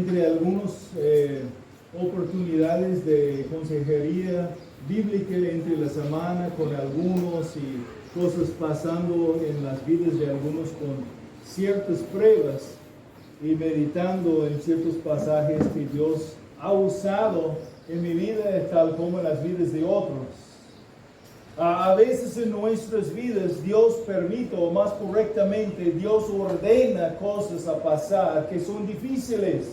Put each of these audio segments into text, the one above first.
entre algunas oportunidades de consejería bíblica entre la semana con algunos y cosas pasando en las vidas de algunos con ciertas pruebas y meditando en ciertos pasajes que Dios ha usado en mi vida tal como en las vidas de otros. A veces en nuestras vidas Dios permite, o más correctamente, Dios ordena cosas a pasar que son difíciles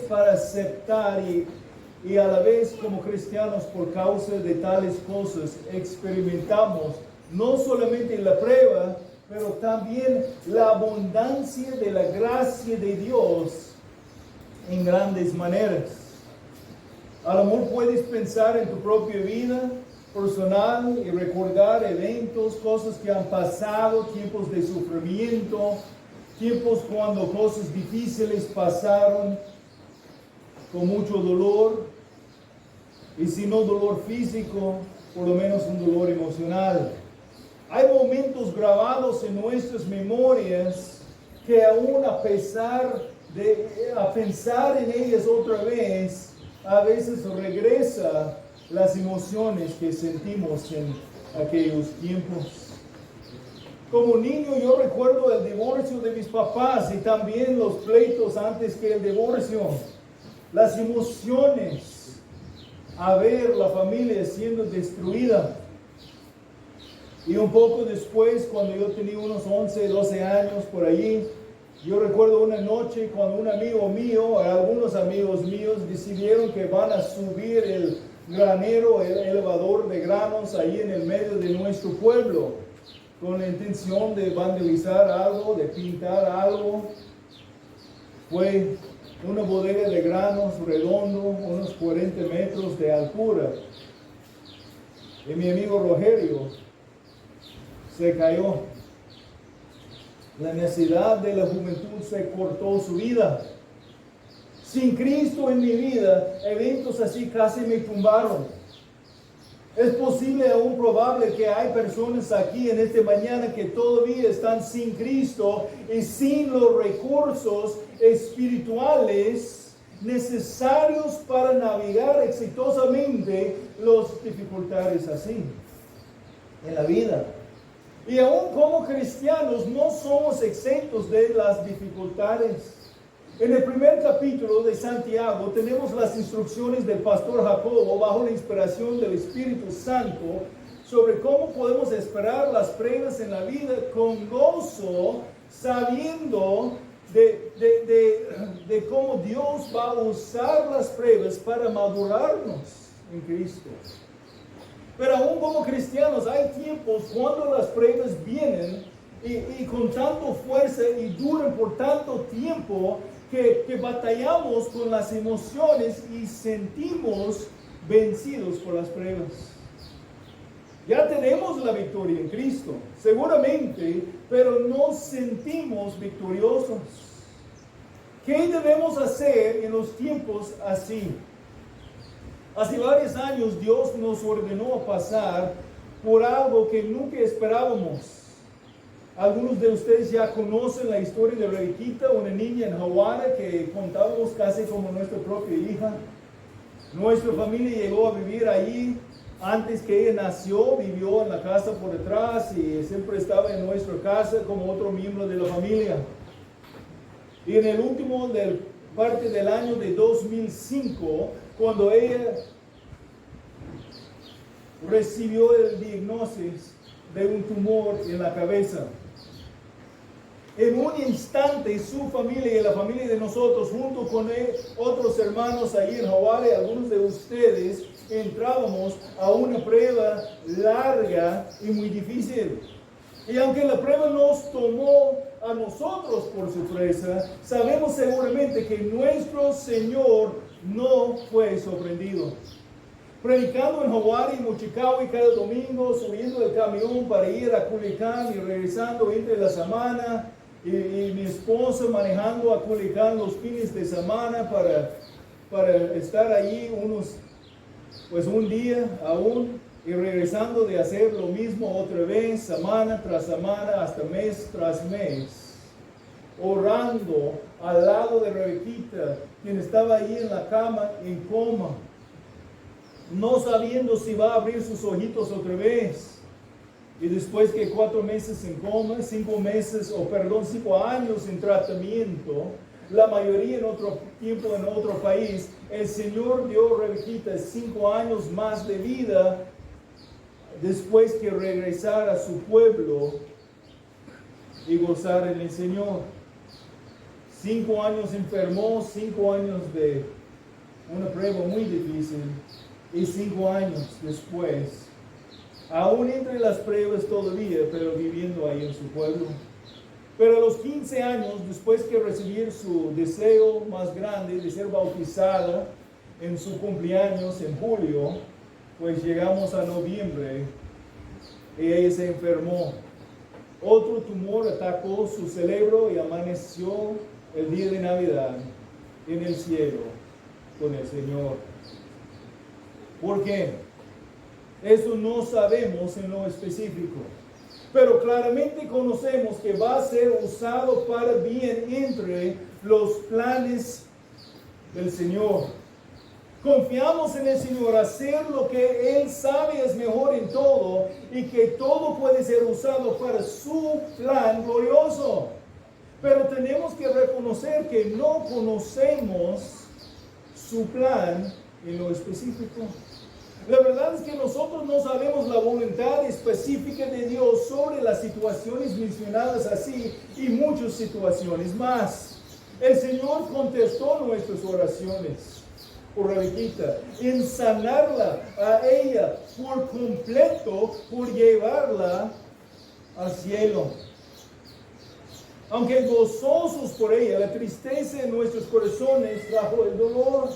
para aceptar y a la vez como cristianos por causa de tales cosas experimentamos no solamente la prueba, pero también la abundancia de la gracia de Dios en grandes maneras. A lo mejor puedes pensar en tu propia vida personal y recordar eventos, cosas que han pasado, tiempos de sufrimiento, tiempos cuando cosas difíciles pasaron con mucho dolor, y si no dolor físico, por lo menos un dolor emocional. Hay momentos grabados en nuestras memorias que aún a pesar de pensar en ellas otra vez, a veces regresa las emociones que sentimos en aquellos tiempos. Como niño yo recuerdo el divorcio de mis papás y también los pleitos antes que el divorcio. Las emociones a ver la familia siendo destruida. Y un poco después, cuando yo tenía unos 11, 12 años por allí, yo recuerdo una noche cuando un amigo mío, algunos amigos míos, decidieron que van a subir el granero, el elevador de granos ahí en el medio de nuestro pueblo, con la intención de vandalizar algo, de pintar algo. Fue una bodega de granos redondo, unos 40 metros de altura. Y mi amigo Rogelio se cayó. La necesidad de la juventud se cortó su vida. Sin Cristo en mi vida, eventos así casi me tumbaron. Es posible, aún probable, que hay personas aquí en esta mañana que todavía están sin Cristo y sin los recursos espirituales necesarios para navegar exitosamente las dificultades así en la vida. Y aún como cristianos no somos exentos de las dificultades. En el primer capítulo de Santiago tenemos las instrucciones del pastor Jacobo bajo la inspiración del Espíritu Santo sobre cómo podemos esperar las pruebas en la vida con gozo, sabiendo de cómo Dios va a usar las pruebas para madurarnos en Cristo. Pero aún como cristianos hay tiempos cuando las pruebas vienen y con tanto fuerza y duran por tanto tiempo que batallamos con las emociones y sentimos vencidos por las pruebas. Ya tenemos la victoria en Cristo, seguramente, pero no sentimos victoriosos. ¿Qué debemos hacer en los tiempos así? Hace varios años Dios nos ordenó pasar por algo que nunca esperábamos. Algunos de ustedes ya conocen la historia de Rebequita, una niña en Hawái que contábamos casi como nuestra propia hija. Nuestra familia llegó a vivir allí. Antes que ella nació, vivió en la casa por detrás y siempre estaba en nuestra casa como otro miembro de la familia. Y en el último parte del año de 2005, cuando ella recibió el diagnóstico de un tumor en la cabeza, en un instante su familia y la familia de nosotros, junto con otros hermanos ahí en Hawái, algunos de ustedes, entrábamos a una prueba larga y muy difícil. Y aunque la prueba nos tomó a nosotros por sorpresa, sabemos seguramente que nuestro Señor no fue sorprendido. Predicando en Hawái y Mochicawi cada domingo, subiendo el camión para ir a Culiacán y regresando entre la semana, y mi esposa manejando a Culiacán los fines de semana para estar allí un día aún, y regresando de hacer lo mismo otra vez, semana tras semana, hasta mes tras mes. orando al lado de Rebequita, quien estaba ahí en la cama en coma, no sabiendo si va a abrir sus ojitos otra vez. Y después que 4 meses en coma, 5 años en tratamiento, la mayoría en otro tiempo en otro país, el Señor dio a Rebequita 5 años más de vida después que regresara a su pueblo y gozar en el Señor. 5 años enfermó, 5 años de una prueba muy difícil, y 5 años después, aún entre las pruebas todavía, pero viviendo ahí en su pueblo. Pero a los 15 años, después que recibir su deseo más grande de ser bautizada en su cumpleaños en julio, pues llegamos a noviembre y ella se enfermó. Otro tumor atacó su cerebro y amaneció el día de Navidad en el cielo con el Señor. ¿Por qué? Eso no sabemos en lo específico, pero claramente conocemos que va a ser usado para bien entre los planes del Señor. Confiamos en el Señor, hacer lo que Él sabe es mejor en todo y que todo puede ser usado para su plan glorioso. Pero tenemos que reconocer que no conocemos su plan en lo específico. La verdad es que nosotros no sabemos la voluntad específica de Dios sobre las situaciones mencionadas así y muchas situaciones más. El Señor contestó nuestras oraciones por Rebequita, en sanarla a ella por completo, por llevarla al cielo. Aunque gozosos por ella, la tristeza en nuestros corazones trajo el dolor.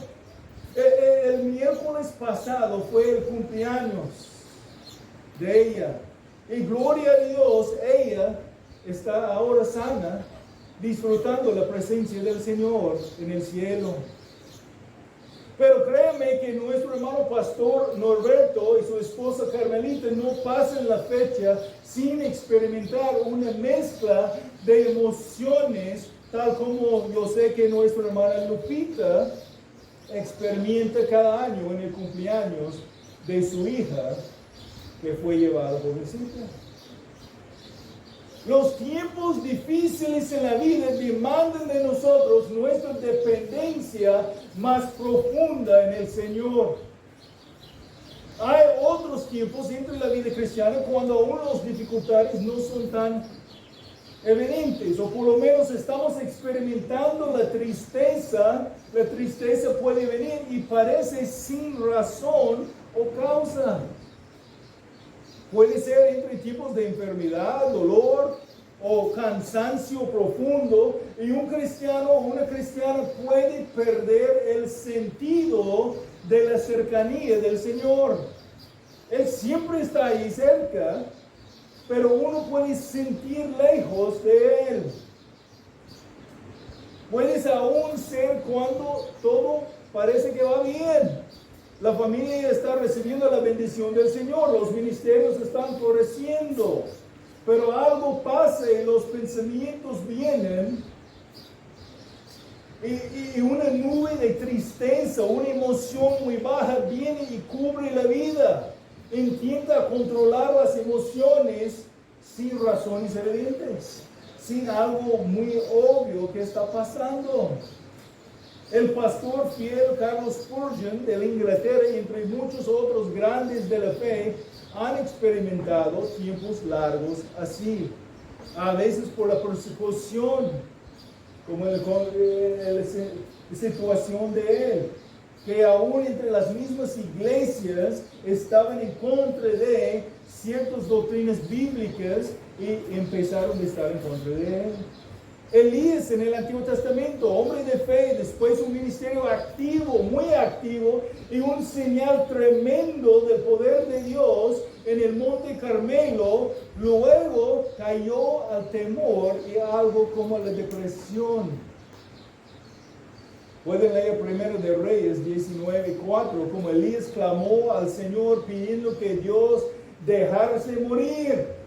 El miércoles pasado fue el cumpleaños de ella. Y gloria a Dios, ella está ahora sana, disfrutando la presencia del Señor en el cielo. Pero créanme que nuestro hermano pastor Norberto y su esposa Carmelita no pasan la fecha sin experimentar una mezcla de emociones, tal como yo sé que nuestra hermana Lupita experimenta cada año en el cumpleaños de su hija que fue llevada por visita. Los tiempos difíciles en la vida demandan de nosotros nuestra dependencia más profunda en el Señor. Hay otros tiempos entre la vida cristiana cuando aún las dificultades no son tan evidentes, o por lo menos estamos experimentando la tristeza. La tristeza puede venir y parece sin razón o causa. Puede ser entre tipos de enfermedad, dolor o cansancio profundo, y un cristiano o una cristiana puede perder el sentido de la cercanía del Señor. Él siempre está ahí cerca, pero uno puede sentir lejos de Él. Puedes aún ser cuando todo parece que va bien. La familia está recibiendo la bendición del Señor, los ministerios están floreciendo, pero algo pasa y los pensamientos vienen y una nube de tristeza, una emoción muy baja viene y cubre la vida. Intenta controlar las emociones sin razones evidentes, sin algo muy obvio que está pasando. El pastor fiel Carlos Spurgeon de la Inglaterra y entre muchos otros grandes de la fe han experimentado tiempos largos así, a veces por la persecución, como la situación de él, que aún entre las mismas iglesias estaban en contra de ciertas doctrinas bíblicas y empezaron a estar en contra de él. Elías en el Antiguo Testamento, hombre de fe, después un ministerio activo, muy activo, y un señal tremendo del poder de Dios en el Monte Carmelo, luego cayó al temor y algo como la depresión. Pueden leer Primero de Reyes 19:4, como Elías clamó al Señor pidiendo que Dios dejase morir.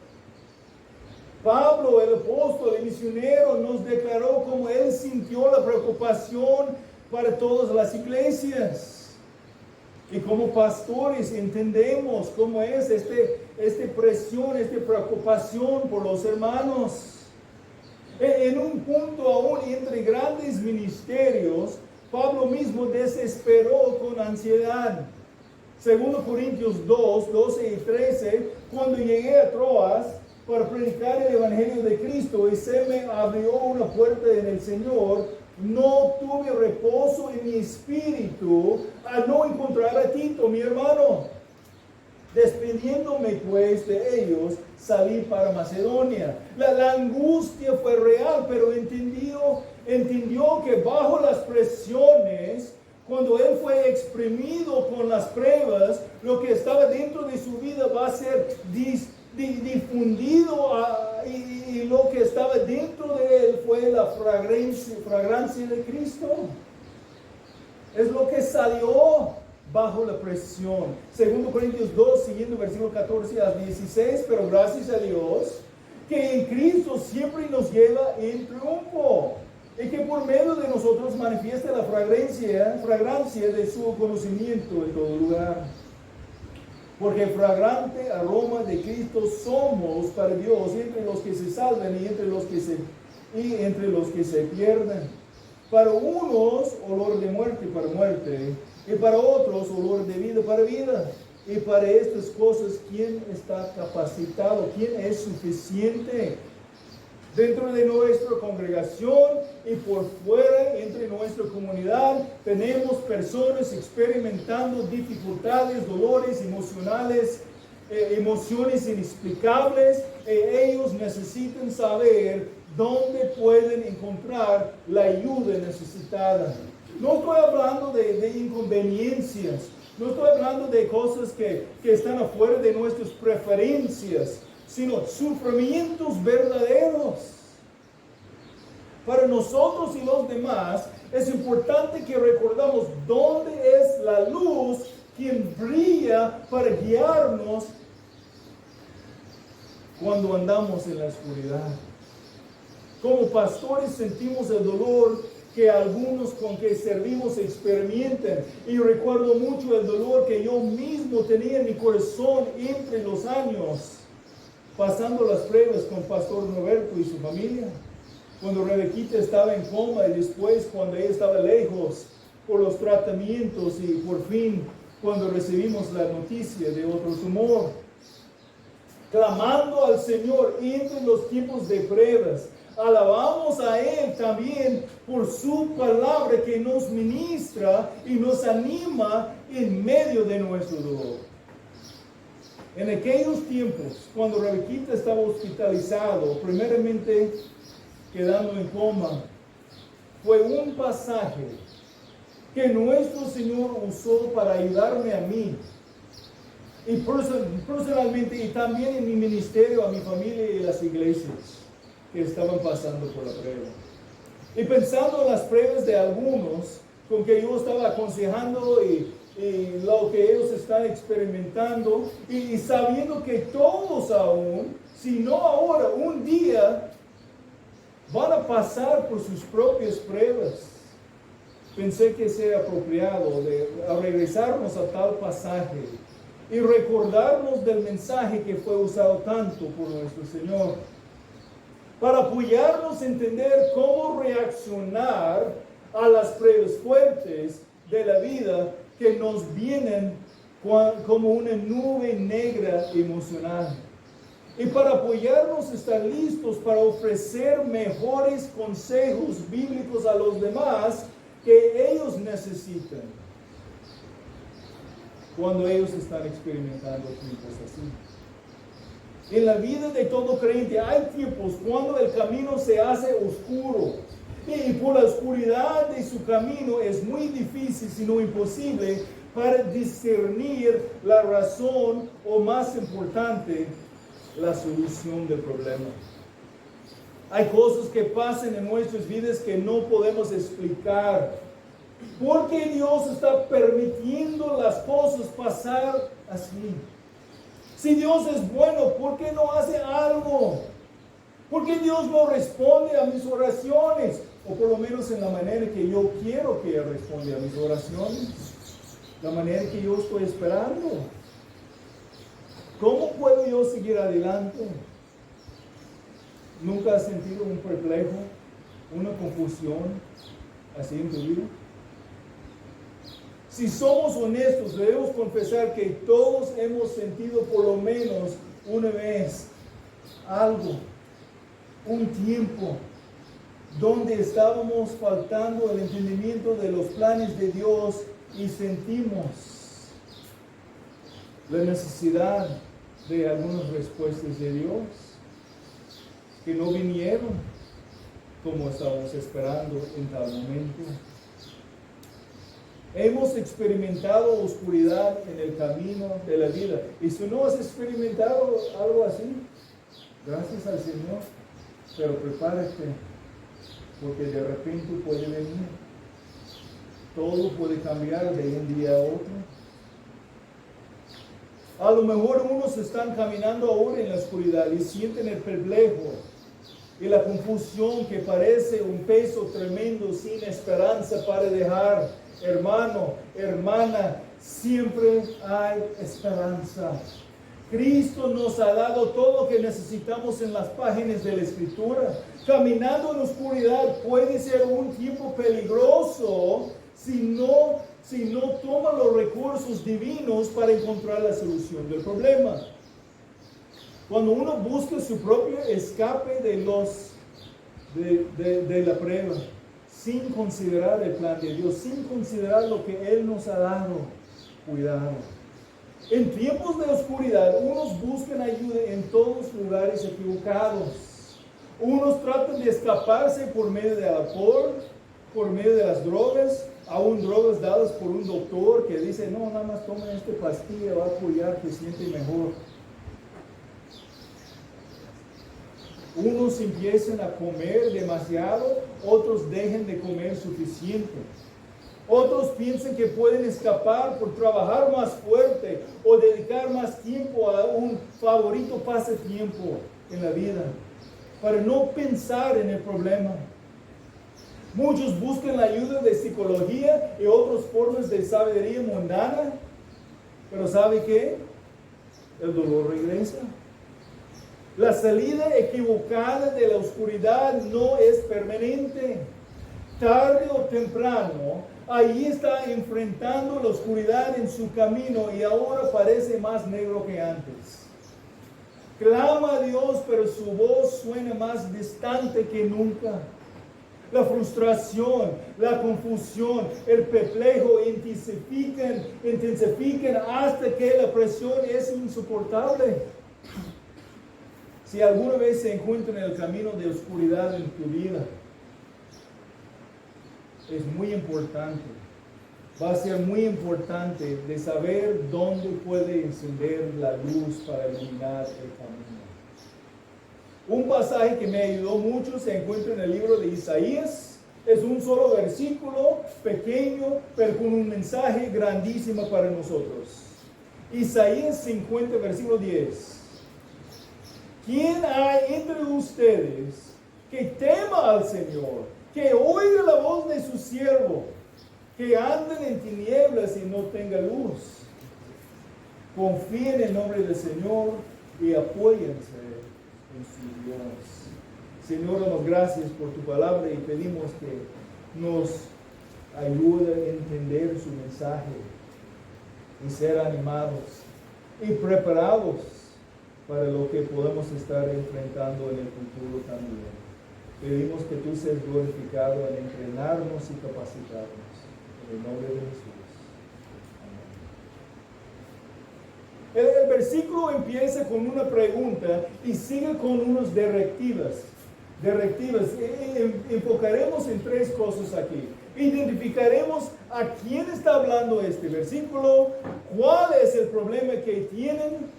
Pablo, el apóstol, el misionero, nos declaró cómo él sintió la preocupación para todas las iglesias. Y como pastores entendemos cómo es esta presión, esta preocupación por los hermanos. En un punto aún entre grandes ministerios, Pablo mismo desesperó con ansiedad. 2 Corintios 2, 12 y 13, cuando llegué a Troas para predicar el Evangelio de Cristo y se me abrió una puerta en el Señor, no tuve reposo en mi espíritu al no encontrar a Tito, mi hermano. Despidiéndome pues de ellos, salí para Macedonia. La angustia fue real, pero entendió que bajo las presiones, cuando él fue exprimido con las pruebas, lo que estaba dentro de su vida va a ser difundido y lo que estaba dentro de él fue la fragancia de Cristo. Es lo que salió bajo la presión. 2 Corintios 2, siguiendo versículo 14 al 16, pero gracias a Dios que en Cristo siempre nos lleva en triunfo y que por medio de nosotros manifiesta la fragancia de su conocimiento en todo lugar. Porque el fragante aroma de Cristo somos para Dios entre los que se salvan y entre los que se pierden. Para unos, olor de muerte para muerte, y para otros, olor de vida para vida. Y para estas cosas, ¿quién está capacitado? ¿Quién es suficiente? Dentro de nuestra congregación y por fuera, entre nuestra comunidad, tenemos personas experimentando dificultades, dolores emocionales, emociones inexplicables. Ellos necesitan saber dónde pueden encontrar la ayuda necesitada. No estoy hablando de inconveniencias, no estoy hablando de cosas que están afuera de nuestras preferencias, sino sufrimientos verdaderos. Para nosotros y los demás es importante que recordamos dónde es la luz quien brilla para guiarnos cuando andamos en la oscuridad. Como pastores sentimos el dolor que algunos con que servimos experimentan. Y recuerdo mucho el dolor que yo mismo tenía en mi corazón entre los años, pasando las pruebas con Pastor Roberto y su familia. Cuando Rebequita estaba en coma y después cuando ella estaba lejos por los tratamientos y por fin cuando recibimos la noticia de otro tumor. Clamando al Señor entre los tiempos de pruebas. Alabamos a Él también por su palabra que nos ministra y nos anima en medio de nuestro dolor. En aquellos tiempos, cuando Rebequita estaba hospitalizado, primeramente quedando en coma, fue un pasaje que nuestro Señor usó para ayudarme a mí y personalmente y también en mi ministerio, a mi familia y a las iglesias que estaban pasando por la prueba. Y pensando en las pruebas de algunos con que yo estaba aconsejando y lo que ellos están experimentando y sabiendo que todos aún, si no ahora, un día van a pasar por sus propias pruebas. Pensé que sea apropiado regresarnos a tal pasaje y recordarnos del mensaje que fue usado tanto por nuestro Señor, para apoyarnos a entender cómo reaccionar a las pruebas fuertes de la vida que nos vienen como una nube negra emocional. Y para apoyarnos a estar listos para ofrecer mejores consejos bíblicos a los demás que ellos necesitan cuando ellos están experimentando tiempos así. En la vida de todo creyente hay tiempos cuando el camino se hace oscuro y por la oscuridad de su camino es muy difícil, si no imposible, para discernir la razón o, más importante, la solución del problema. Hay cosas que pasan en nuestras vidas que no podemos explicar. ¿Por qué Dios está permitiendo las cosas pasar así? Si Dios es bueno, ¿por qué no hace algo? ¿Por qué Dios no responde a mis oraciones? O por lo menos en la manera que yo quiero que Él responda a mis oraciones. La manera que yo estoy esperando. ¿Cómo puedo yo seguir adelante? ¿Nunca has sentido un perplejo, una confusión así en tu vida? Si somos honestos, debemos confesar que todos hemos sentido por lo menos una vez algo, un tiempo, donde estábamos faltando el entendimiento de los planes de Dios y sentimos la necesidad de algunas respuestas de Dios que no vinieron como estábamos esperando en tal momento. Hemos experimentado oscuridad en el camino de la vida. Y si no has experimentado algo así, gracias al Señor, pero prepárate, porque de repente puede venir. Todo puede cambiar de un día a otro. A lo mejor unos están caminando ahora en la oscuridad y sienten el perplejo y la confusión que parece un peso tremendo sin esperanza para dejar. Hermano, hermana, siempre hay esperanza. Cristo nos ha dado todo lo que necesitamos en las páginas de la Escritura. Caminando en la oscuridad puede ser un tiempo peligroso si no toma los recursos divinos para encontrar la solución del problema. Cuando uno busca su propio escape de la prueba, sin considerar el plan de Dios, sin considerar lo que Él nos ha dado, cuidado. En tiempos de oscuridad, unos buscan ayuda en todos lugares equivocados. Unos tratan de escaparse por medio del alcohol, por medio de las drogas, aún drogas dadas por un doctor que dice, no, nada más tomen esta pastilla, va a apoyar, que siente mejor. Unos empiezan a comer demasiado, otros dejan de comer suficiente. Otros piensan que pueden escapar por trabajar más fuerte o dedicar más tiempo a un favorito pasatiempo en la vida, para no pensar en el problema. Muchos buscan la ayuda de psicología y otras formas de sabiduría mundana, pero ¿sabe qué? El dolor regresa. La salida equivocada de la oscuridad no es permanente. Tarde o temprano, ahí está enfrentando la oscuridad en su camino y ahora parece más negro que antes. Clama a Dios, pero su voz suena más distante que nunca. La frustración, la confusión, el perplejo intensifican hasta que la presión es insoportable. Si alguna vez se encuentra en el camino de oscuridad en tu vida, es muy importante, va a ser muy importante de saber dónde puede encender la luz para iluminar el camino. Un pasaje que me ayudó mucho se encuentra en el libro de Isaías. Es un solo versículo, pequeño, pero con un mensaje grandísimo para nosotros. Isaías 50, versículo 10. ¿Quién hay entre ustedes que tema al Señor, que oiga la voz de su siervo, que anden en tinieblas y no tenga luz? Confíen en el nombre del Señor y apóyense en su Dios. Señor, damos gracias por tu palabra y pedimos que nos ayude a entender su mensaje y ser animados y preparados para lo que podemos estar enfrentando en el futuro también. Pedimos que tú seas glorificado en entrenarnos y capacitarnos. En el nombre de Jesús. Amén. El versículo empieza con una pregunta y sigue con unas directivas. Enfocaremos en tres cosas aquí. Identificaremos a quién está hablando este versículo, cuál es el problema que tienen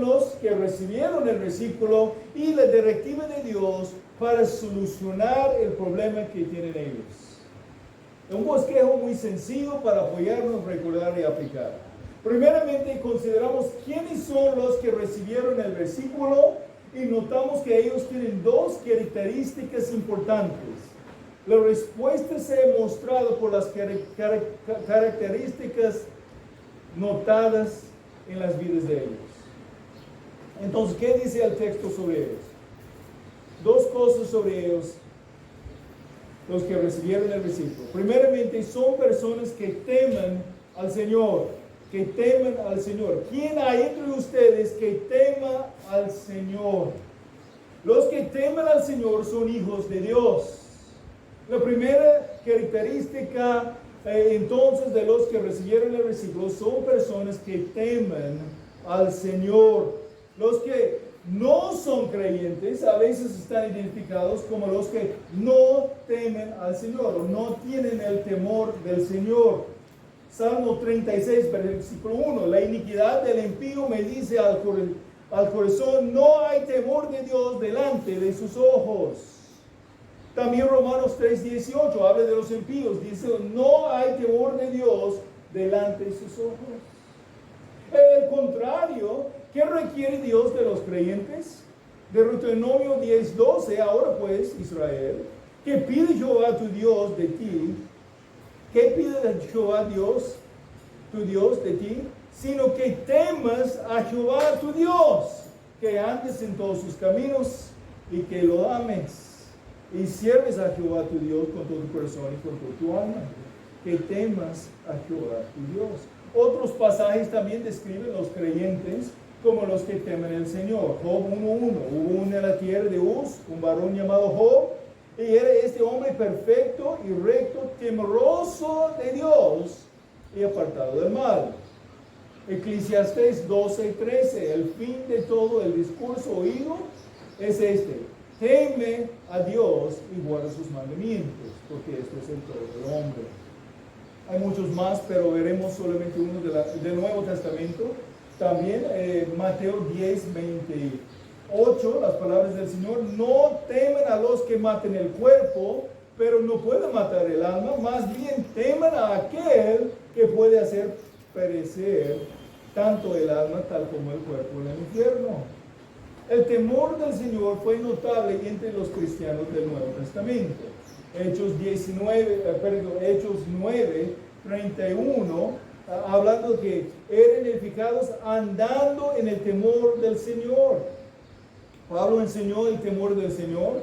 los que recibieron el versículo y la directiva de Dios para solucionar el problema que tienen ellos. Un bosquejo muy sencillo para apoyarnos, recordar y aplicar. Primeramente consideramos quiénes son los que recibieron el versículo y notamos que ellos tienen dos características importantes. La respuesta se ha mostrado por las características notadas en las vidas de ellos. Entonces, ¿qué dice el texto sobre ellos? Dos cosas sobre ellos, los que recibieron el versículo. Primeramente, son personas que temen al Señor, que temen al Señor. ¿Quién hay entre ustedes que tema al Señor? Los que temen al Señor son hijos de Dios. La primera característica entonces de los que recibieron el versículo son personas que temen al Señor. Los que no son creyentes a veces están identificados como los que no temen al Señor o no tienen el temor del Señor. Salmo 36, versículo 1, la iniquidad del impío me dice al corazón, no hay temor de Dios delante de sus ojos. También Romanos 3:18 habla de los impíos, dice, no hay temor de Dios delante de sus ojos. El contrario, ¿qué requiere Dios de los creyentes? De Deuteronomio 10:12, ahora pues, Israel, ¿qué pide Jehová tu Dios de ti? ¿Qué pide Jehová Dios, tu Dios de ti? Sino que temas a Jehová tu Dios, que andes en todos sus caminos y que lo ames. Y sirves a Jehová tu Dios con todo tu corazón y con toda tu alma. Que temas a Jehová tu Dios. Otros pasajes también describen los creyentes como los que temen al Señor. Job 1:1. Hubo uno en la tierra de Uz, un varón llamado Job, y era este hombre perfecto y recto, temeroso de Dios y apartado del mal. Eclesiastés 12:13. El fin de todo el discurso oído es este: teme a Dios y guarda sus mandamientos, porque esto es el todo del hombre. Hay muchos más, pero veremos solamente uno del Nuevo Testamento. También Mateo 10:28, las palabras del Señor, no temen a los que maten el cuerpo, pero no pueden matar el alma, más bien temen a aquel que puede hacer perecer tanto el alma tal como el cuerpo en el infierno. El temor del Señor fue notable entre los cristianos del Nuevo Testamento. Hechos 9:31, hablando que eran edificados andando en el temor del Señor. Pablo enseñó el temor del Señor.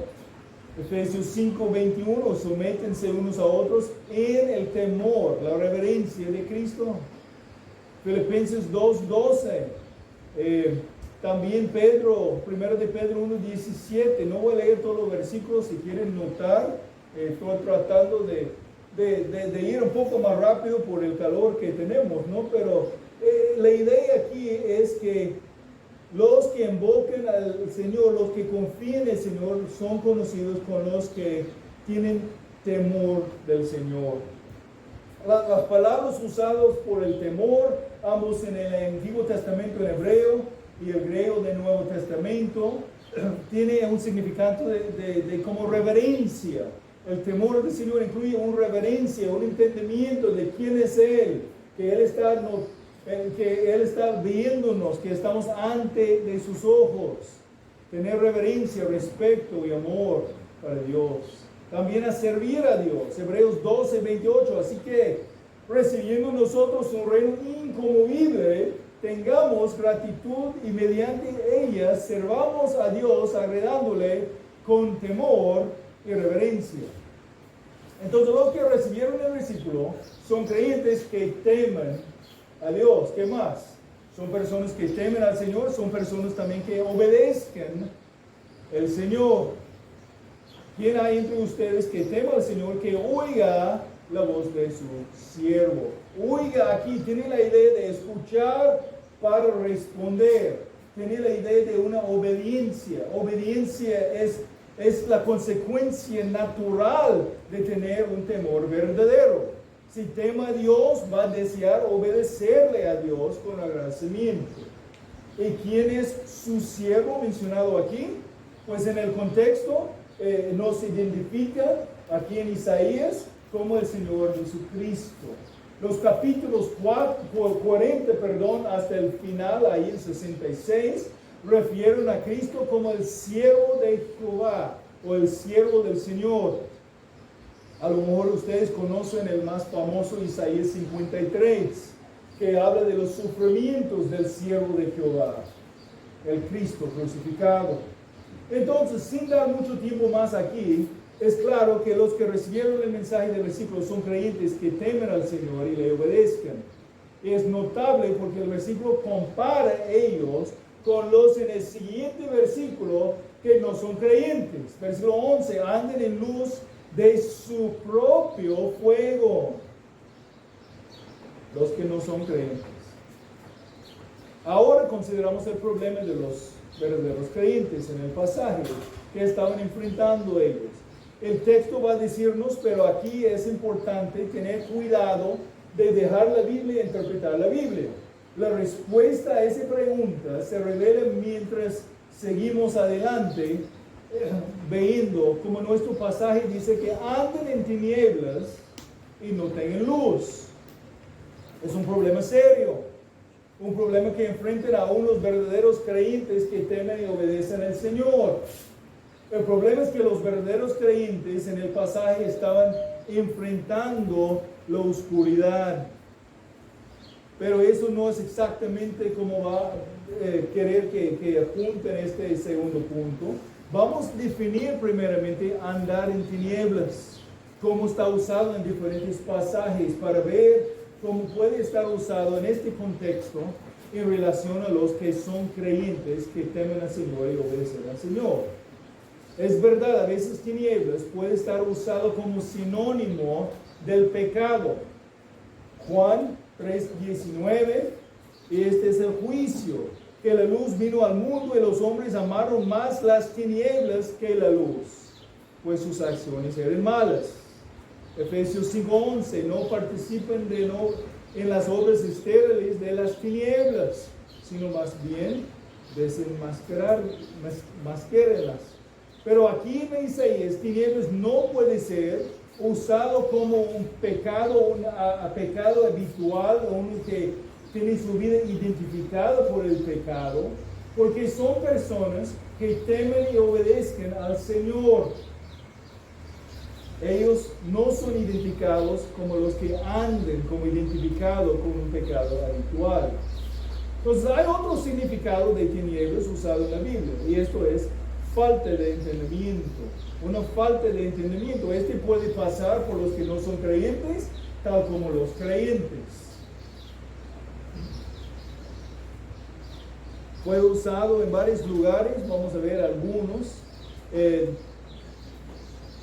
Efesios 5:21, sométense unos a otros en el temor, la reverencia de Cristo. Filipenses 2:12. También Pedro, 1 de Pedro 1:17, no voy a leer todos los versículos, si quieren notar, estoy tratando de ir un poco más rápido por el calor que tenemos, ¿no? Pero la idea aquí es que los que invoquen al Señor, los que confían en el Señor, son conocidos con los que tienen temor del Señor. Las palabras usadas por el temor, ambos en el Antiguo Testamento en hebreo, y el griego del Nuevo Testamento, tiene un significado de como reverencia. El temor del Señor incluye una reverencia, un entendimiento de quién es Él, que Él está viéndonos, que estamos ante de sus ojos. Tener reverencia, respeto y amor para Dios. También a servir a Dios. Hebreos 12:28. Así que, recibiendo nosotros un reino inconmovible, tengamos gratitud y mediante ella servamos a Dios agradándole con temor y reverencia. Entonces los que recibieron el versículo son creyentes que temen a Dios. ¿Qué más? Son personas que temen al Señor, son personas también que obedezcan al Señor. ¿Quién hay entre ustedes que tema al Señor, que oiga la voz de su siervo? Oiga, aquí tiene la idea de escuchar para responder. Tiene la idea de una obediencia. Obediencia es la consecuencia natural de tener un temor verdadero. Si tema a Dios, va a desear obedecerle a Dios con agradecimiento. ¿Y quién es su siervo mencionado aquí? Pues en el contexto nos identifica aquí en Isaías como el Señor Jesucristo. Los capítulos 40, hasta el final, ahí en 66, refieren a Cristo como el siervo de Jehová o el siervo del Señor. A lo mejor ustedes conocen el más famoso Isaías 53, que habla de los sufrimientos del siervo de Jehová, el Cristo crucificado. Entonces, sin dar mucho tiempo más aquí, es claro que los que recibieron el mensaje del versículo son creyentes que temen al Señor y le obedezcan. Es notable porque el versículo compara a ellos con los en el siguiente versículo que no son creyentes. Versículo 11, anden en luz de su propio fuego. Los que no son creyentes. Ahora consideramos el problema de los verdaderos creyentes en el pasaje que estaban enfrentando ellos. El texto va a decirnos, pero aquí es importante tener cuidado de dejar la Biblia e interpretar la Biblia. La respuesta a esa pregunta se revela mientras seguimos adelante, viendo como nuestro pasaje dice que anden en tinieblas y no tengan luz. Es un problema serio, un problema que enfrentan aún los verdaderos creyentes que temen y obedecen al Señor. El problema es que los verdaderos creyentes en el pasaje estaban enfrentando la oscuridad. Pero eso no es exactamente como va a querer que junten este segundo punto. Vamos a definir primeramente andar en tinieblas, cómo está usado en diferentes pasajes para ver cómo puede estar usado en este contexto en relación a los que son creyentes que temen al Señor y obedecen al Señor. Es verdad, a veces tinieblas puede estar usado como sinónimo del pecado. Juan 3:19, este es el juicio, que la luz vino al mundo y los hombres amaron más las tinieblas que la luz, pues sus acciones eran malas. Efesios 5:11, no participen en las obras estériles de las tinieblas, sino más bien desenmascarenlas. Pero aquí en Isaías, tinieblas no puede ser usado como un pecado, pecado habitual, o uno que tiene su vida identificada por el pecado, porque son personas que temen y obedezcan al Señor. Ellos no son identificados como los que anden como identificados con un pecado habitual. Entonces hay otro significado de tinieblas usado en la Biblia, y esto es falta de entendimiento. Una falta de entendimiento. Este puede pasar por los que no son creyentes, tal como los creyentes. Fue usado en varios lugares, vamos a ver algunos.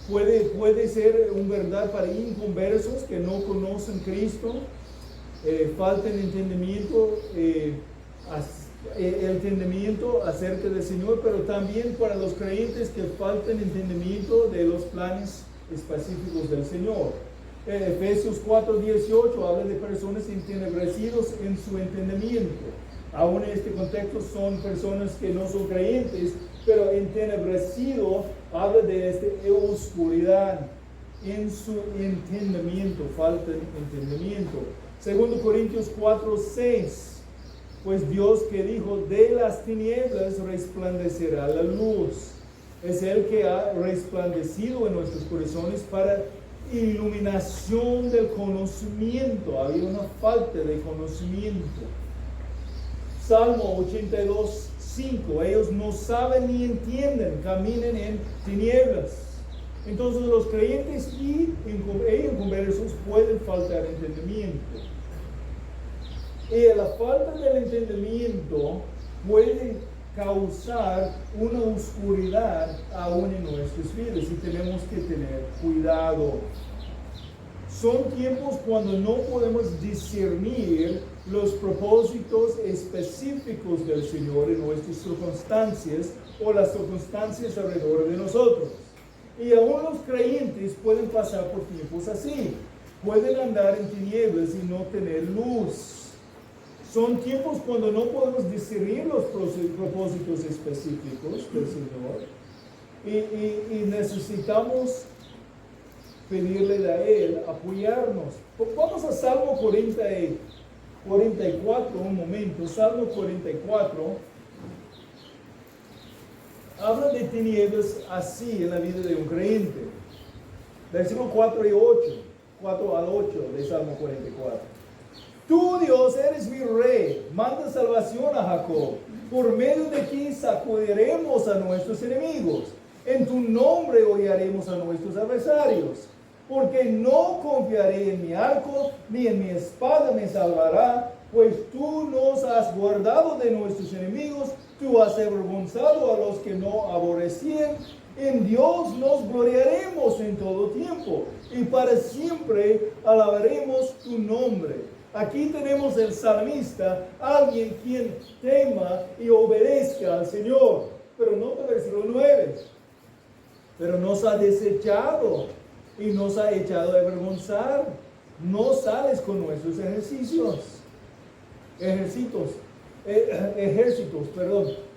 Puede ser un verdad para inconversos que no conocen Cristo, falta de entendimiento, entendimiento acerca del Señor, pero también para los creyentes que faltan entendimiento de los planes específicos del Señor. Efesios 4:18 habla de personas entenebrecidos en su entendimiento. Aún en este contexto son personas que no son creyentes, pero entenebrecido habla de oscuridad en su entendimiento, falta de entendimiento. 2 Corintios 4:6, pues Dios que dijo, de las tinieblas resplandecerá la luz. Es el que ha resplandecido en nuestros corazones para iluminación del conocimiento. Había una falta de conocimiento. Salmo 82:5, ellos no saben ni entienden, caminan en tinieblas. Entonces los creyentes y inconversos pueden faltar entendimiento. Y la falta del entendimiento puede causar una oscuridad aún en nuestras vidas y tenemos que tener cuidado. Son tiempos cuando no podemos discernir los propósitos específicos del Señor en nuestras circunstancias o las circunstancias alrededor de nosotros. Y aún los creyentes pueden pasar por tiempos así. Pueden andar en tinieblas y no tener luz. Son tiempos cuando no podemos discernir los propósitos específicos del Señor. Y necesitamos pedirle a Él apoyarnos. Vamos a Salmo 44 un momento. Salmo 44. habla de tinieblas así en la vida de un creyente. Versículo 4 y 8, 4 al 8 de Salmo 44. Tú, Dios, eres mi rey, manda salvación a Jacob. Por medio de ti sacudiremos a nuestros enemigos. En tu nombre hollaremos a nuestros adversarios. Porque no confiaré en mi arco, ni en mi espada me salvará, pues tú nos has guardado de nuestros enemigos, tú has avergonzado a los que no aborrecían. En Dios nos gloriaremos en todo tiempo, y para siempre alabaremos tu nombre. Aquí tenemos el salmista, alguien quien tema y obedezca al Señor. Pero nota versículo 9. Pero nos ha desechado y nos ha echado a avergonzar. No sales con nuestros ejércitos.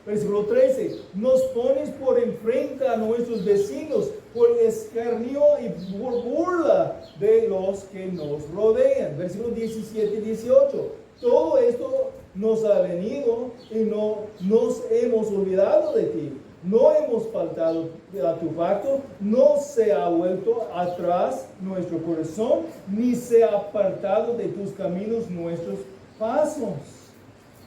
Versículo 13. Nos pones por enfrente a nuestros vecinos, por escarnio y por burla de los que nos rodean. Versículos 17 y 18. Todo esto nos ha venido y no nos hemos olvidado de ti. No hemos faltado a tu pacto, no se ha vuelto atrás nuestro corazón, ni se ha apartado de tus caminos nuestros pasos.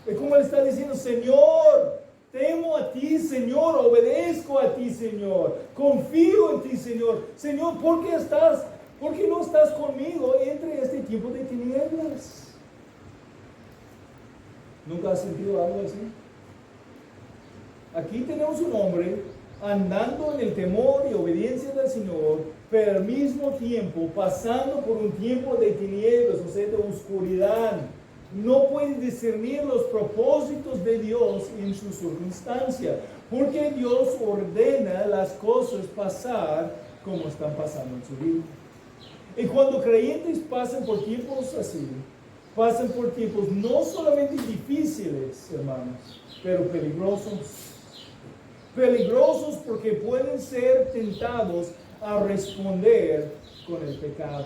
Es como él está diciendo, Señor, temo a ti, Señor, obedezco a ti, Señor, confío en ti, Señor. Señor, ¿por qué no estás conmigo entre este tiempo de tinieblas? ¿Nunca has sentido algo así? Aquí tenemos un hombre andando en el temor y obediencia del Señor, pero al mismo tiempo pasando por un tiempo de tinieblas, o sea, de oscuridad. No puede discernir los propósitos de Dios en su circunstancia, porque Dios ordena las cosas pasar como están pasando en su vida. Y cuando creyentes pasan por tiempos así, pasan por tiempos no solamente difíciles, hermanos, pero peligrosos. Peligrosos porque pueden ser tentados a responder con el pecado.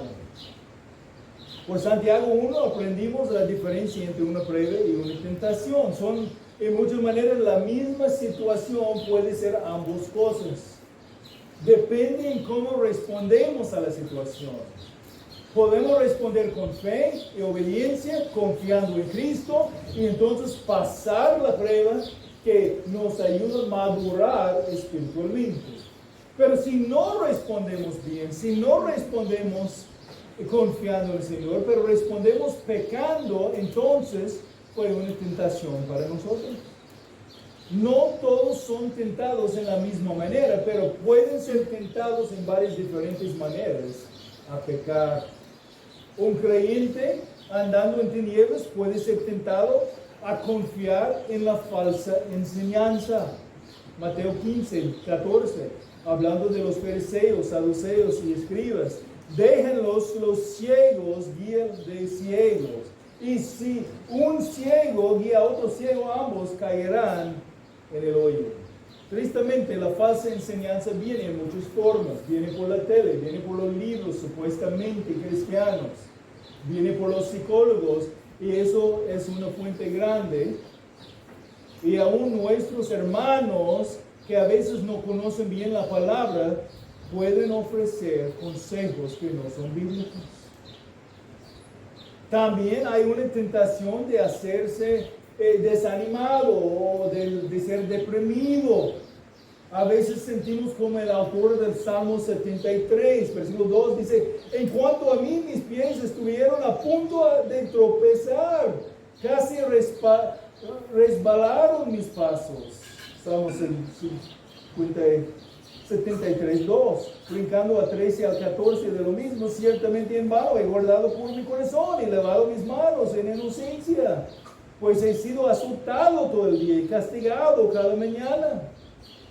Por Santiago 1 aprendimos la diferencia entre una prueba y una tentación. Son en muchas maneras la misma situación, puede ser ambas cosas. Depende en cómo respondemos a la situación. Podemos responder con fe y obediencia, confiando en Cristo, y entonces pasar la prueba que nos ayuda a madurar espiritualmente. Pero si no respondemos bien, si no respondemos confiando en el Señor, pero respondemos pecando, entonces fue una tentación para nosotros. No todos son tentados en la misma manera, pero pueden ser tentados en varias diferentes maneras a pecar. Un creyente andando en tinieblas puede ser tentado a confiar en la falsa enseñanza. Mateo 15, 14, hablando de los fariseos, saduceos y escribas. Déjenlos los ciegos guían de ciegos. Y si un ciego guía a otro ciego, ambos caerán en el hoyo. Tristemente, la falsa enseñanza viene en muchas formas. Viene por la tele, viene por los libros supuestamente cristianos, viene por los psicólogos, y eso es una fuente grande. Y aún nuestros hermanos que a veces no conocen bien la palabra pueden ofrecer consejos que no son bíblicos. También hay una tentación de hacerse desanimado o de ser deprimido. A veces sentimos como el autor del Salmo 73, versículo 2, dice: en cuanto a mí, mis pies estuvieron a punto de tropezar, casi resbalaron mis pasos. Salmo 73, 2, brincando a 13 al 14 de lo mismo. Ciertamente en vano he guardado por mi corazón y lavado mis manos en inocencia, pues he sido azotado todo el día y castigado cada mañana.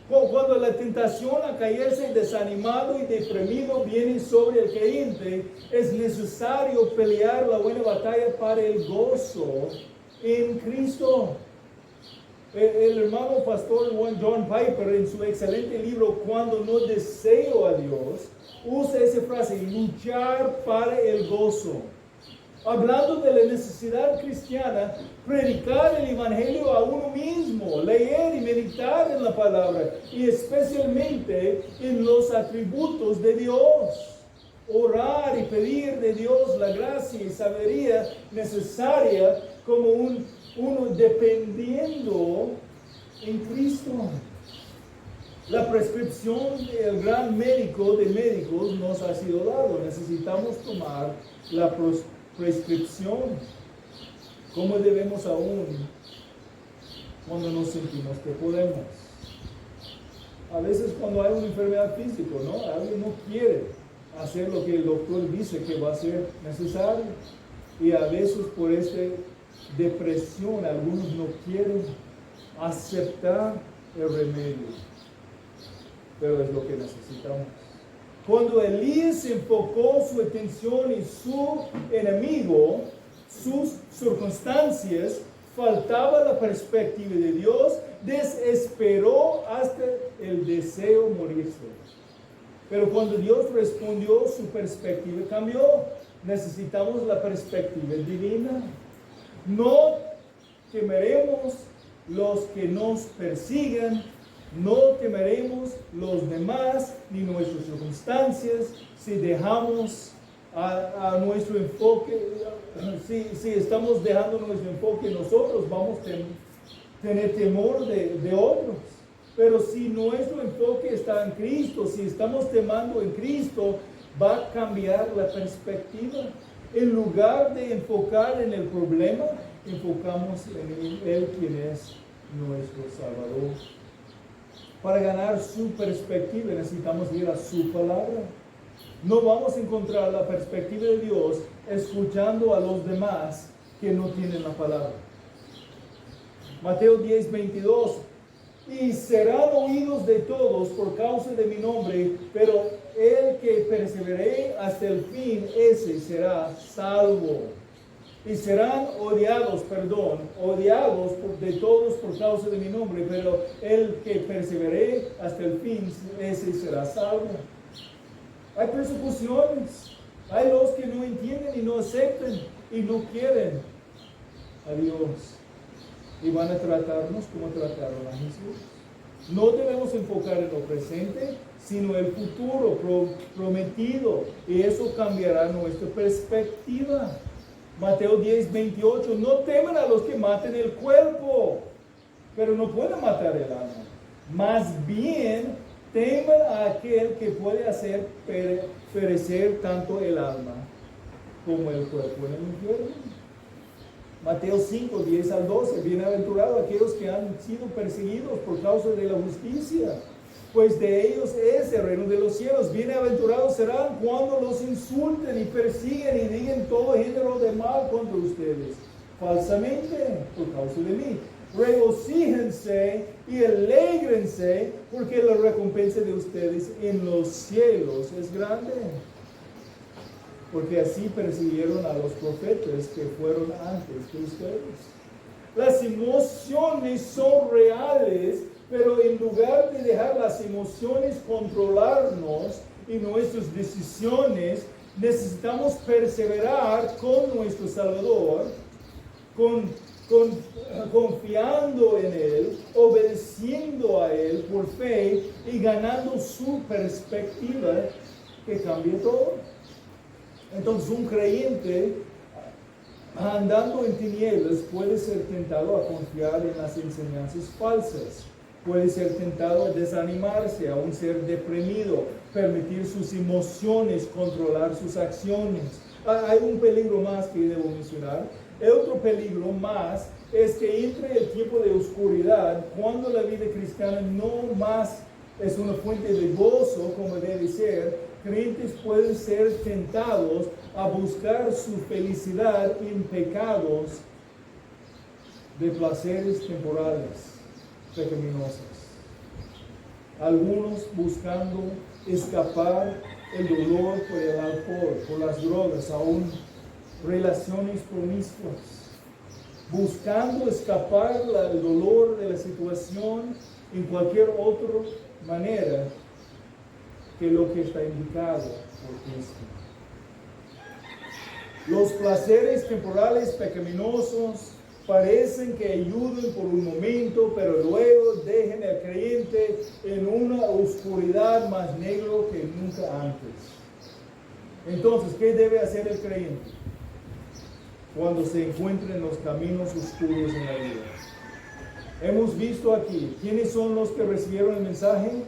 Cuando la tentación a caerse desanimado y deprimido viene sobre el creyente, es necesario pelear la buena batalla para el gozo en Cristo. El hermano pastor John Piper, en su excelente libro Cuando no deseo a Dios, usa esa frase: luchar para el gozo. hablando de la necesidad cristiana, predicar el Evangelio a uno mismo, leer y meditar en la palabra, y especialmente en los atributos de Dios. Orar y pedir de Dios la gracia y sabiduría necesaria como uno dependiendo en Cristo. La prescripción del gran médico de médicos nos ha sido dado. Necesitamos tomar la prescripción. ¿Cómo debemos aún cuando nos sentimos que podemos? A veces cuando hay una enfermedad física, ¿no? Alguien no quiere hacer lo que el doctor dice que va a ser necesario. Y a veces por esta depresión algunos no quieren aceptar el remedio. Pero es lo que necesitamos. Cuando Elías enfocó su atención en su enemigo, sus circunstancias, faltaba la perspectiva de Dios, desesperó hasta el deseo morirse. Pero cuando Dios respondió, su perspectiva cambió. Necesitamos la perspectiva divina. No temeremos los que nos persiguen, no temeremos los demás ni nuestras circunstancias si dejamos a nuestro enfoque, si estamos dejando nuestro enfoque nosotros, vamos a tener temor de otros. Pero si nuestro enfoque está en Cristo, si estamos temando en Cristo, va a cambiar la perspectiva. En lugar de enfocar en el problema, enfocamos en Él, quien es nuestro Salvador. Para ganar su perspectiva necesitamos ir a su palabra. No vamos a encontrar la perspectiva de Dios escuchando a los demás que no tienen la palabra. Mateo 10:22. Y serán oídos de todos por causa de mi nombre, pero el que persevere hasta el fin, ese será salvo. Y serán odiados de todos por causa de mi nombre, pero el que persevere hasta el fin, ese será salvo. Hay persecuciones, hay los que no entienden y no aceptan y no quieren a Dios. Y van a tratarnos como trataron a Jesús. No debemos enfocar en lo presente, sino el futuro prometido. Y eso cambiará nuestra perspectiva. Mateo 10:28. No teman a los que maten el cuerpo, pero no pueden matar el alma. Más bien, teman a aquel que puede hacer perecer tanto el alma como el cuerpo en el infierno. Mateo 5:10-12. Bienaventurados aquellos que han sido perseguidos por causa de la justicia, pues de ellos es el reino de los cielos. Bienaventurados serán cuando los insulten y persiguen y digan todo género de mal contra ustedes, falsamente, por causa de mí. Regocíjense y alégrense, porque la recompensa de ustedes en los cielos es grande. Porque así persiguieron a los profetas que fueron antes de ustedes. Las emociones son reales, pero en lugar de dejar las emociones controlarnos y nuestras decisiones, necesitamos perseverar con nuestro Salvador, confiando en Él, obedeciendo a Él por fe y ganando su perspectiva que cambia todo. Entonces un creyente andando en tinieblas puede ser tentado a confiar en las enseñanzas falsas, puede ser tentado a desanimarse, a un ser deprimido, permitir sus emociones, controlar sus acciones. Hay un peligro más que debo mencionar. El otro peligro más es que entre el tiempo de oscuridad, cuando la vida cristiana no más es una fuente de gozo como debe ser, creyentes pueden ser tentados a buscar su felicidad en pecados de placeres temporales pecaminosos. Algunos buscando escapar el dolor por el alcohol, por las drogas, aún relaciones promiscuas, buscando escapar el dolor de la situación en cualquier otra manera que lo que está indicado por Cristo. Los placeres temporales pecaminosos parecen que ayuden por un momento, pero luego dejan al creyente en una oscuridad más negra que nunca antes. Entonces, ¿qué debe hacer el creyente cuando se encuentra en los caminos oscuros en la vida? Hemos visto aquí, ¿quiénes son los que recibieron el mensaje?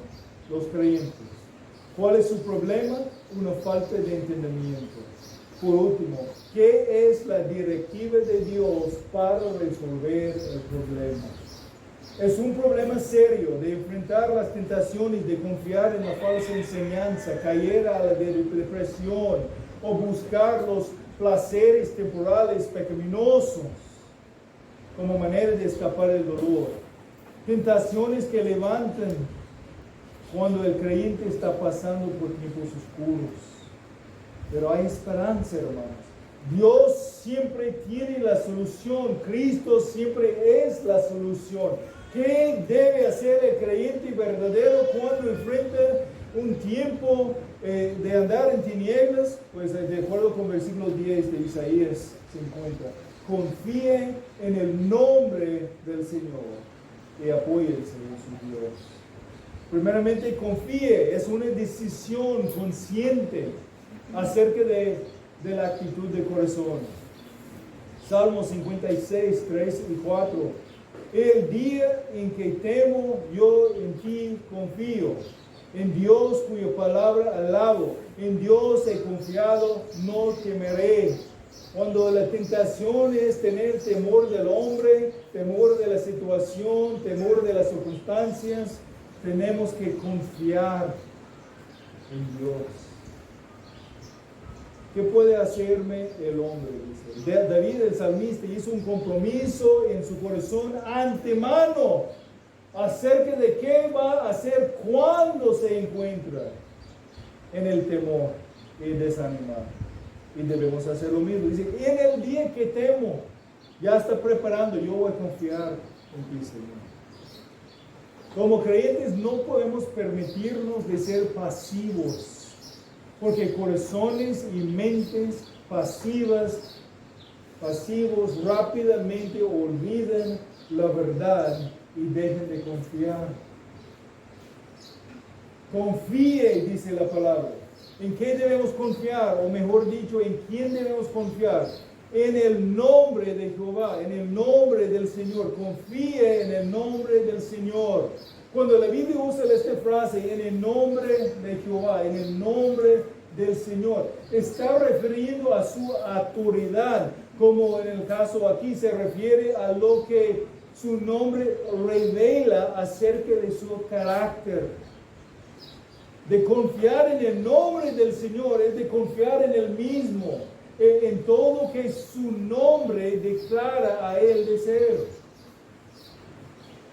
Los creyentes. ¿Cuál es su problema? Una falta de entendimiento. Por último, ¿qué es la directiva de Dios para resolver el problema? Es un problema serio de enfrentar las tentaciones, de confiar en la falsa enseñanza, caer a la depresión o buscar los placeres temporales pecaminosos como manera de escapar del dolor. Tentaciones que levantan cuando el creyente está pasando por tiempos oscuros. Pero hay esperanza, hermanos. Dios siempre tiene la solución. Cristo siempre es la solución. ¿Qué debe hacer el creyente verdadero cuando enfrenta un tiempo de andar en tinieblas? Pues de acuerdo con versículo 10 de Isaías 50. Confíe en el nombre del Señor y apóyese en su Dios. Primeramente, confíe. Es una decisión consciente acerca de la actitud de corazón. Salmo 56, 3 y 4. El día en que temo, yo en ti confío. En Dios cuya palabra alabo. En Dios he confiado, no temeré. Cuando la tentación es tener temor del hombre, temor de la situación, temor de las circunstancias, tenemos que confiar en Dios. ¿Qué puede hacerme el hombre? Dice. David el salmista hizo un compromiso en su corazón antemano acerca de qué va a hacer cuando se encuentra en el temor y desanimado. Y debemos hacer lo mismo. Dice, en el día que temo, ya está preparando, yo voy a confiar en ti, Señor. Como creyentes no podemos permitirnos de ser pasivos. Porque corazones y mentes pasivos rápidamente olvidan la verdad y dejan de confiar. Confíe, dice la palabra. ¿En qué debemos confiar? O mejor dicho, ¿en quién debemos confiar? En el nombre de Jehová, en el nombre del Señor. Confíe en el nombre del Señor. Cuando la Biblia usa esta frase, en el nombre de Jehová, en el nombre del Señor, está refiriendo a su autoridad, como en el caso aquí se refiere a lo que su nombre revela acerca de su carácter. De confiar en el nombre del Señor es de confiar en Él mismo, en todo que su nombre declara a Él de ser.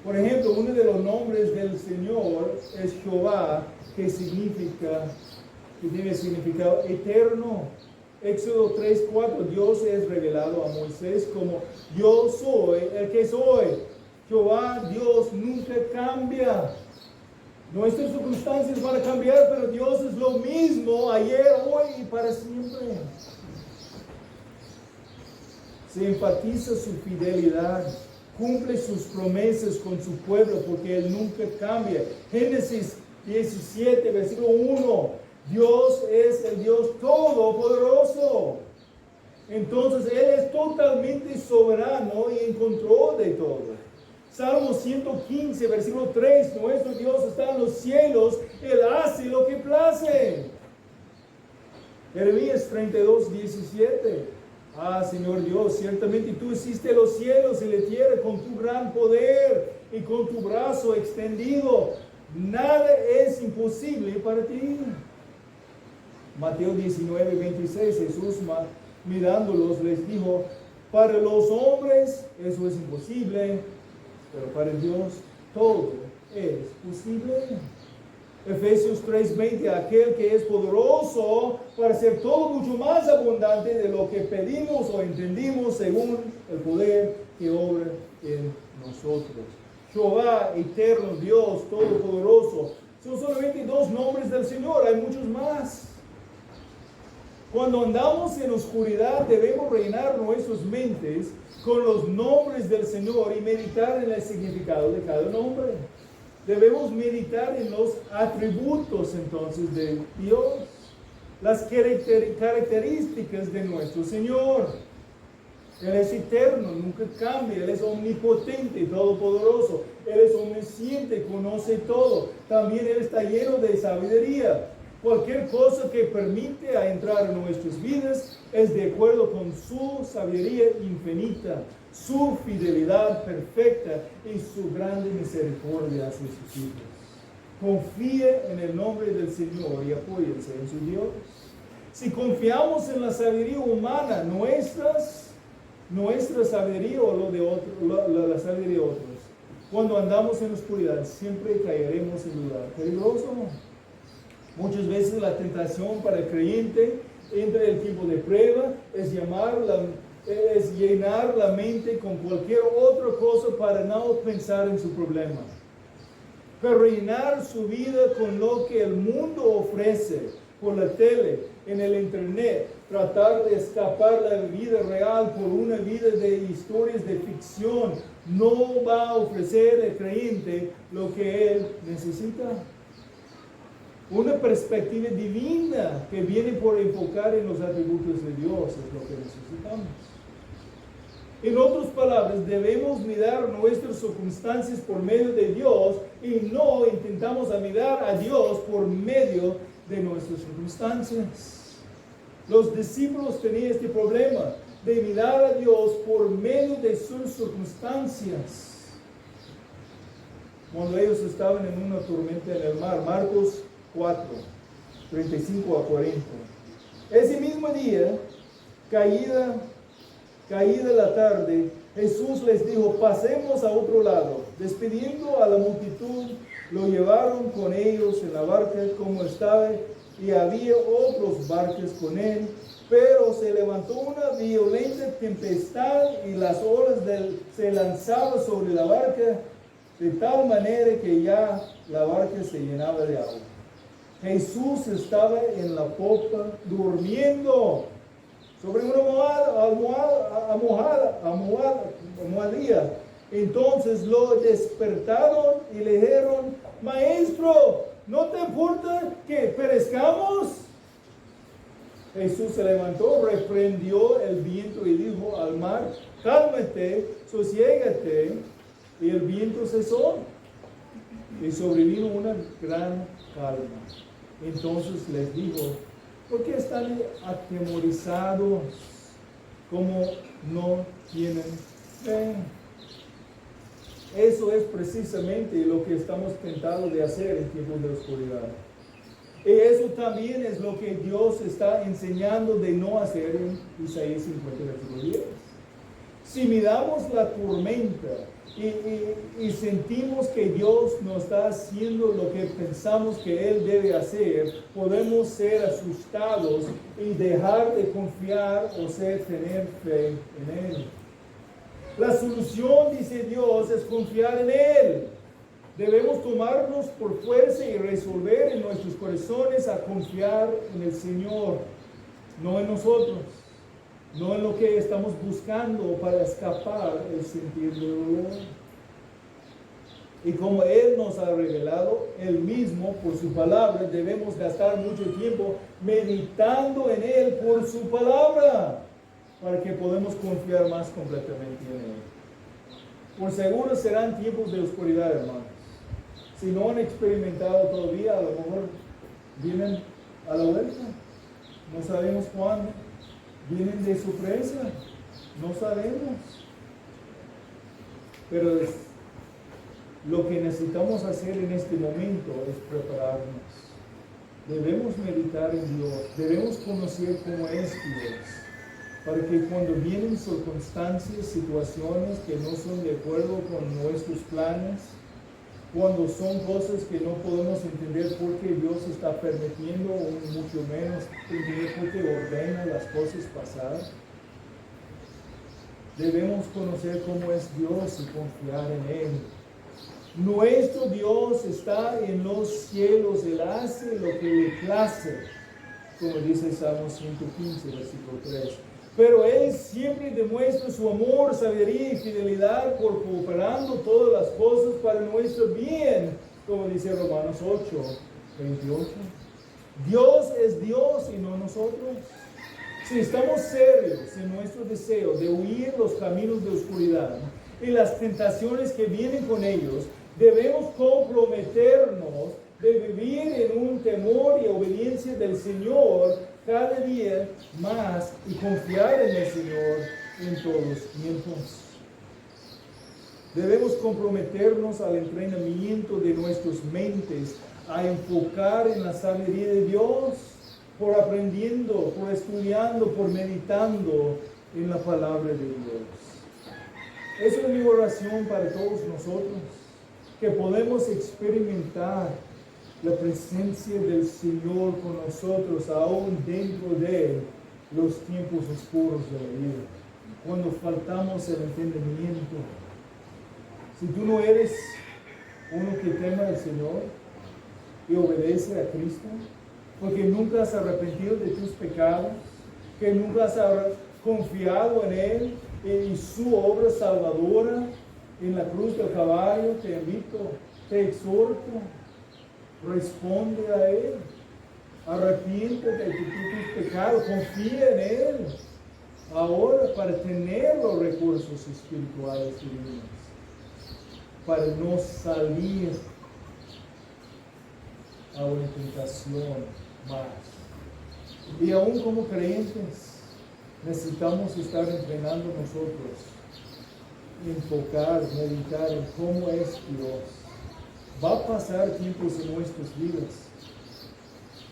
Por ejemplo, uno de los nombres del Señor es Jehová, que tiene significado eterno. Éxodo 3:4, Dios es revelado a Moisés como yo soy el que soy. Jehová, Dios, nunca cambia. Nuestras circunstancias van a cambiar, pero Dios es lo mismo ayer, hoy y para siempre. Se enfatiza su fidelidad. Cumple sus promesas con su pueblo porque Él nunca cambia. Génesis 17, versículo 1. Dios es el Dios todopoderoso. Entonces Él es totalmente soberano y en control de todo. Salmo 115, versículo 3. Nuestro Dios está en los cielos. Él hace lo que place. Jeremías 32, 17. Ah, Señor Dios, ciertamente tú hiciste los cielos y la tierra con tu gran poder y con tu brazo extendido. Nada es imposible para ti. Mateo 19, 26, Jesús mirándolos les dijo, para los hombres eso es imposible, pero para Dios todo es posible. Efesios 3:20, aquel que es poderoso para hacer todo mucho más abundante de lo que pedimos o entendimos según el poder que obra en nosotros. Jehová, eterno Dios, todopoderoso. Son solamente dos nombres del Señor, hay muchos más. Cuando andamos en oscuridad, debemos reinar nuestras mentes con los nombres del Señor y meditar en el significado de cada nombre. Debemos meditar en los atributos entonces de Dios, las características de nuestro Señor. Él es eterno, nunca cambia, Él es omnipotente, todopoderoso, Él es omnisciente, conoce todo. También Él está lleno de sabiduría. Cualquier cosa que permite entrar en nuestras vidas es de acuerdo con su sabiduría infinita, su fidelidad perfecta y su grande misericordia hacia sus hijos. Confíe en el nombre del Señor y apóyense en su Dios. Si confiamos en la sabiduría humana, nuestra sabiduría o la sabiduría de otros, cuando andamos en la oscuridad, siempre caeremos en lugar peligroso. Muchas veces la tentación para el creyente entre el tiempo de prueba es llenar la mente con cualquier otra cosa para no pensar en su problema. Pero rellenar su vida con lo que el mundo ofrece, por la tele, en el internet, tratar de escapar de la vida real por una vida de historias de ficción, no va a ofrecer al creyente lo que él necesita. Una perspectiva divina que viene por enfocar en los atributos de Dios es lo que necesitamos. En otras palabras, debemos mirar nuestras circunstancias por medio de Dios y no intentamos mirar a Dios por medio de nuestras circunstancias. Los discípulos tenían este problema de mirar a Dios por medio de sus circunstancias. Cuando ellos estaban en una tormenta en el mar, Marcos 4, 35 a 40. Ese mismo día, caída la tarde, Jesús les dijo, pasemos a otro lado. Despidiendo a la multitud, lo llevaron con ellos en la barca como estaba, y había otros barcos con él. Pero se levantó una violenta tempestad y las olas se lanzaban sobre la barca, de tal manera que ya la barca se llenaba de agua. Jesús estaba en la popa durmiendo sobre una almohadilla. Entonces lo despertaron y le dijeron, Maestro, ¿no te importa que perezcamos? Jesús se levantó, reprendió el viento y dijo al mar, cálmate, sosiégate. Y el viento cesó y sobrevino una gran calma. Entonces les dijo, ¿por qué están atemorizados como no tienen fe? Eso es precisamente lo que estamos tentados de hacer en tiempos de oscuridad. Y eso también es lo que Dios está enseñando de no hacer en Isaías 50, versículo 10. Si miramos la tormenta y sentimos que Dios no está haciendo lo que pensamos que Él debe hacer, podemos ser asustados y dejar de confiar o tener fe en Él. La solución, dice Dios, es confiar en Él. Debemos tomarnos por fuerza y resolver en nuestros corazones a confiar en el Señor, no en nosotros. No en lo que estamos buscando para escapar el sentir de dolor. Y como Él nos ha revelado, Él mismo, por su palabra, debemos gastar mucho tiempo meditando en Él por su palabra, para que podamos confiar más completamente en Él. Por seguro serán tiempos de oscuridad, hermanos. Si no han experimentado todavía, a lo mejor vienen a la vuelta. No sabemos cuándo. Vienen de sorpresa, no sabemos. Pero lo que necesitamos hacer en este momento es prepararnos. Debemos meditar en Dios, debemos conocer cómo es Dios, para que cuando vienen circunstancias, situaciones que no son de acuerdo con nuestros planes, cuando son cosas que no podemos entender por qué Dios está permitiendo, o mucho menos entender por qué ordena las cosas pasar, debemos conocer cómo es Dios y confiar en Él. Nuestro Dios está en los cielos, Él hace lo que le place. como dice Salmo 115, versículo 3. Pero Él siempre demuestra su amor, sabiduría y fidelidad por cooperando todas las cosas para nuestro bien, como dice Romanos 8, 28. Dios es Dios y no nosotros. Si estamos serios en nuestro deseo de huir los caminos de oscuridad y las tentaciones que vienen con ellos, debemos comprometernos de vivir en un temor y obediencia del Señor cada día más y confiar en el Señor en todos los tiempos. Debemos comprometernos al entrenamiento de nuestras mentes, a enfocar en la sabiduría de Dios, por aprendiendo, por estudiando, por meditando en la palabra de Dios. Esa es mi oración para todos nosotros, que podemos experimentar la presencia del Señor con nosotros aún dentro de los tiempos oscuros de la vida, cuando faltamos el entendimiento. Si tú no eres uno que teme al Señor y obedece a Cristo, porque nunca has arrepentido de tus pecados, que nunca has confiado en Él y su obra salvadora en la cruz del Calvario, te invito, te exhorto, responde a Él, arrepiéntete de tus pecados, confía en Él ahora para tener los recursos espirituales divinos, para no salir a una tentación más. Y aún como creyentes necesitamos estar entrenando nosotros, enfocar, meditar en cómo es Dios. Va a pasar tiempos en nuestras vidas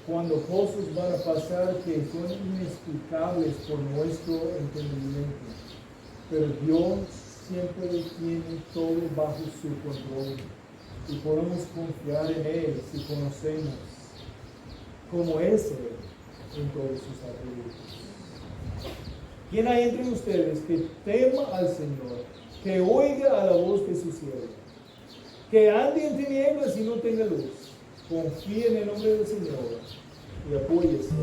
cuando cosas van a pasar que son inexplicables por nuestro entendimiento, pero Dios siempre tiene todo bajo su control y podemos confiar en Él si conocemos cómo es Él en todos sus atributos. ¿Quién hay entre ustedes que tema al Señor, que oiga a la voz de su siervo, que ande en tinieblas y no tenga luz? Confíe en el nombre del Señor y apóyese